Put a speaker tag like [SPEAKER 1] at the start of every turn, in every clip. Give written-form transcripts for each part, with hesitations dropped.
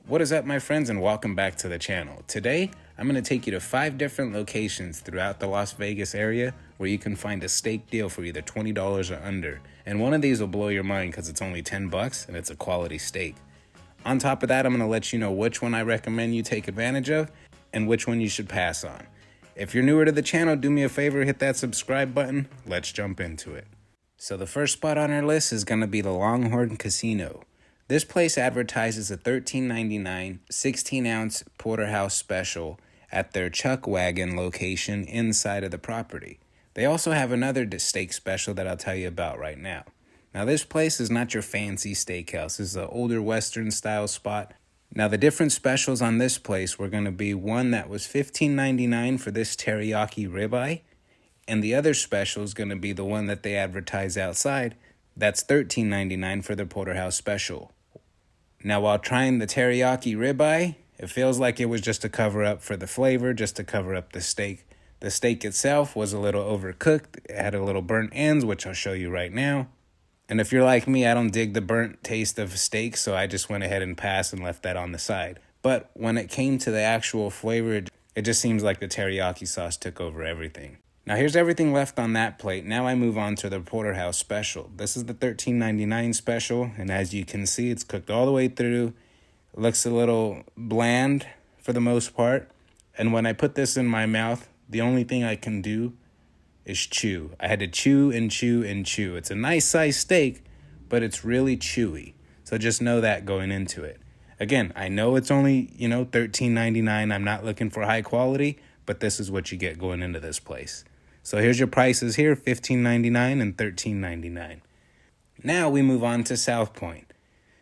[SPEAKER 1] What is up, my friends, and welcome back to the channel. Today, I'm going to take you to 5 different locations throughout the Las Vegas area where you can find a steak deal for either $20 or under. And one of these will blow your mind because it's only $10 and it's a quality steak. On top of that, I'm going to let you know which one I recommend you take advantage of and which one you should pass on. If you're newer to the channel, do me a favor, hit that subscribe button. Let's jump into it. So the first spot on our list is going to be the Longhorn Casino. This place advertises a $13.99 16-ounce porterhouse special at their Chuck Wagon location inside of the property. They also have another steak special that I'll tell you about right now. Now, this place is not your fancy steakhouse. This is an older Western style spot. Now, the different specials on this place were going to be one that was $15.99 for this teriyaki ribeye, and the other special is going to be the one that they advertise outside. That's $13.99 for the porterhouse special. Now, while trying the teriyaki ribeye, it feels like it was just a cover-up for the flavor, just to cover up the steak. The steak itself was a little overcooked. It had a little burnt ends, which I'll show you right now. And if you're like me, I don't dig the burnt taste of steak, so I just went ahead and passed and left that on the side. But when it came to the actual flavor, it just seems like the teriyaki sauce took over everything. Now, here's everything left on that plate. Now I move on to the porterhouse special. This is the $13.99 special, and as you can see, it's cooked all the way through. It looks a little bland for the most part. And when I put this in my mouth, the only thing I can do is chew. I had to chew and chew and chew. It's a nice sized steak, but it's really chewy. So just know that going into it. Again, I know it's only, $13.99. I'm not looking for high quality, but this is what you get going into this place. So here's your prices here, $15.99 and $13.99. Now we move on to South Point,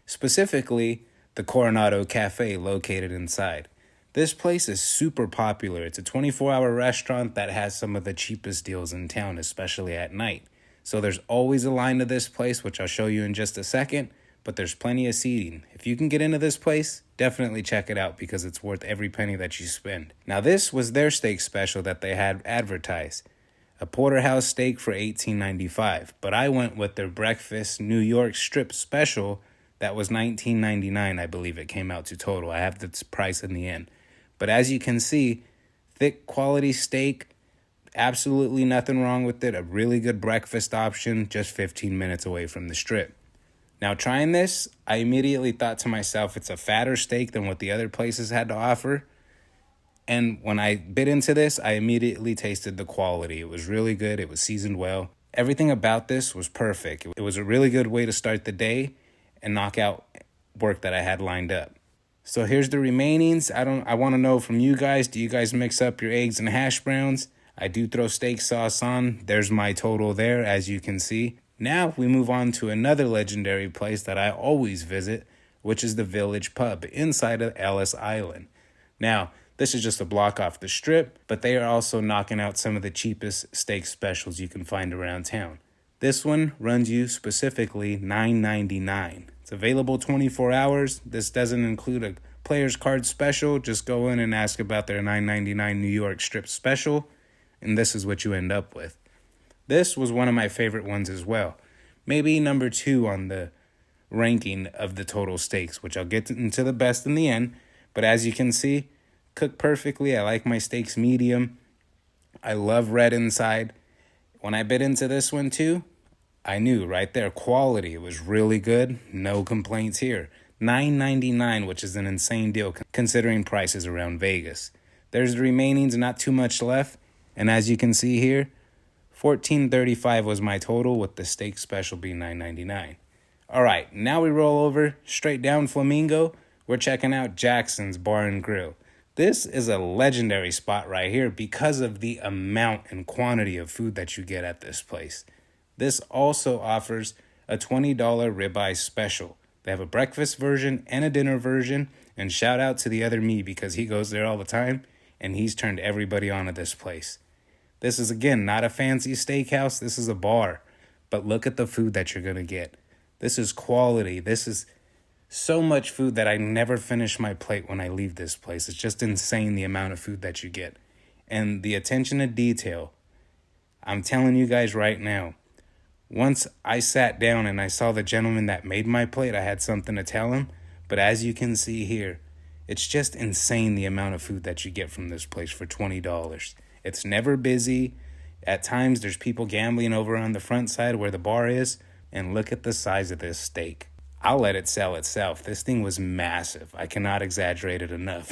[SPEAKER 1] specifically the Coronado Cafe located inside. This place is super popular. It's a 24-hour restaurant that has some of the cheapest deals in town, especially at night. So there's always a line to this place, which I'll show you in just a second, but there's plenty of seating. If you can get into this place, definitely check it out because it's worth every penny that you spend. Now, this was their steak special that they had advertised. A porterhouse steak for $18.95, but I went with their breakfast New York strip special that was $19.99, I believe it came out to total. I have the price in the end. But as you can see, thick quality steak, absolutely nothing wrong with it. A really good breakfast option, just 15 minutes away from the strip. Now, trying this, I immediately thought to myself, it's a fatter steak than what the other places had to offer. And when I bit into this, I immediately tasted the quality. It was really good. It was seasoned well. Everything about this was perfect. It was a really good way to start the day and knock out work that I had lined up. So here's the remainings. I want to know from you guys, do you guys mix up your eggs and hash browns? I do throw steak sauce on. There's my total there, as you can see. Now we move on to another legendary place that I always visit, which is the Village Pub inside of Ellis Island. Now, this is just a block off the strip, but they are also knocking out some of the cheapest steak specials you can find around town. This one runs you specifically $9.99. It's available 24 hours. This doesn't include a player's card special. Just go in and ask about their $9.99 New York strip special, and this is what you end up with. This was one of my favorite ones as well. Maybe number 2 on the ranking of the total steaks, which I'll get into the best in the end. But as you can see, cooked perfectly. I like my steaks medium. I love red inside. When I bit into this one too, I knew right there, quality. It was really good. No complaints here. $9.99, which is an insane deal considering prices around Vegas. There's the remainings, not too much left. And as you can see here, $14.35 was my total, with the steak special being $9.99. All right, now we roll over straight down Flamingo. We're checking out Jackson's Bar and Grill. This is a legendary spot right here because of the amount and quantity of food that you get at this place. This also offers a $20 ribeye special. They have a breakfast version and a dinner version, and shout out to the other me because he goes there all the time, and he's turned everybody on to this place. This is, again, not a fancy steakhouse. This is a bar, but look at the food that you're going to get. This is quality. This is so much food that I never finish my plate when I leave this place. It's just insane the amount of food that you get. And the attention to detail, I'm telling you guys right now, once I sat down and I saw the gentleman that made my plate, I had something to tell him. But as you can see here, It's just insane the amount of food that you get from this place for $20. It's never busy. At times, there's people gambling over on the front side where the bar is. And look at the size of this steak. I'll let it sell itself. This thing was massive. I cannot exaggerate it enough.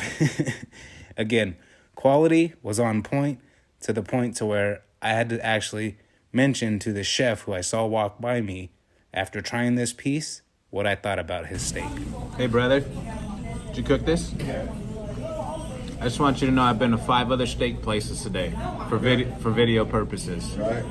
[SPEAKER 1] Again, quality was on point to where I had to actually mention to the chef who I saw walk by me after trying this piece what I thought about his steak.
[SPEAKER 2] Hey brother, did you cook this? Yeah. I just want you to know I've been to 5 other steak places today for video purposes.
[SPEAKER 3] Right.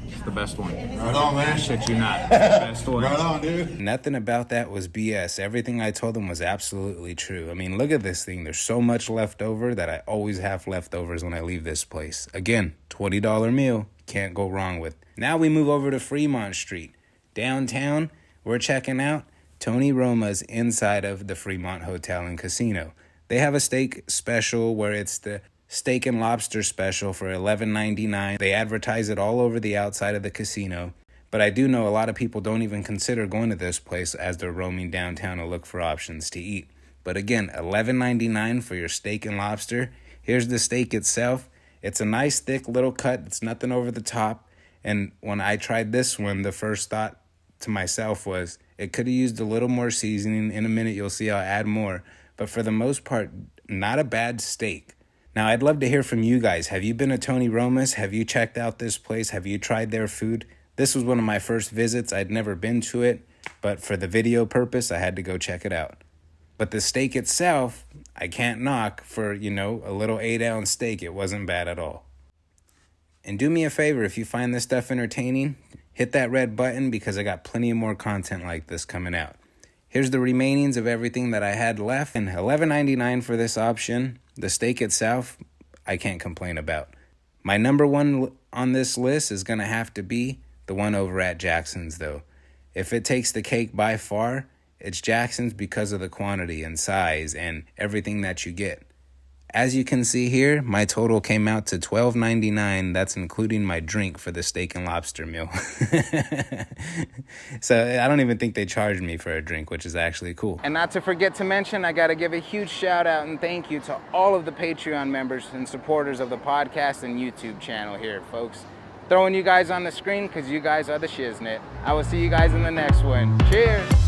[SPEAKER 2] It's the best one.
[SPEAKER 3] Right on, man.
[SPEAKER 2] Shit you not. Best one.
[SPEAKER 3] Right on, dude.
[SPEAKER 1] Nothing about that was BS. Everything I told them was absolutely true. I mean, look at this thing. There's so much left over that I always have leftovers when I leave this place. Again, $20 meal. Can't go wrong with. Now we move over to Fremont Street. Downtown, we're checking out Tony Romas inside of the Fremont Hotel and Casino. They have a steak special where it's the steak and lobster special for $11.99. They advertise it all over the outside of the casino. But I do know a lot of people don't even consider going to this place as they're roaming downtown to look for options to eat. But again, $11.99 for your steak and lobster. Here's the steak itself. It's a nice thick little cut. It's nothing over the top. And when I tried this one, the first thought to myself was it could have used a little more seasoning. In a minute, you'll see I'll add more. But for the most part, not a bad steak. Now, I'd love to hear from you guys. Have you been to Tony Romas? Have you checked out this place? Have you tried their food? This was one of my first visits. I'd never been to it, but for the video purpose, I had to go check it out. But the steak itself, I can't knock for, a little 8-ounce steak. It wasn't bad at all. And do me a favor, if you find this stuff entertaining, hit that red button because I got plenty of more content like this coming out. Here's the remainings of everything that I had left. And $11.99 for this option. The steak itself, I can't complain about. My number one on this list is going to have to be the one over at Jackson's, though. If it takes the cake by far, it's Jackson's because of the quantity and size and everything that you get. As you can see here, my total came out to $12.99. That's including my drink for the steak and lobster meal. So I don't even think they charged me for a drink, which is actually cool. And not to forget to mention, I got to give a huge shout out and thank you to all of the Patreon members and supporters of the podcast and YouTube channel here, folks. Throwing you guys on the screen because you guys are the shiznit. I will see you guys in the next one. Cheers.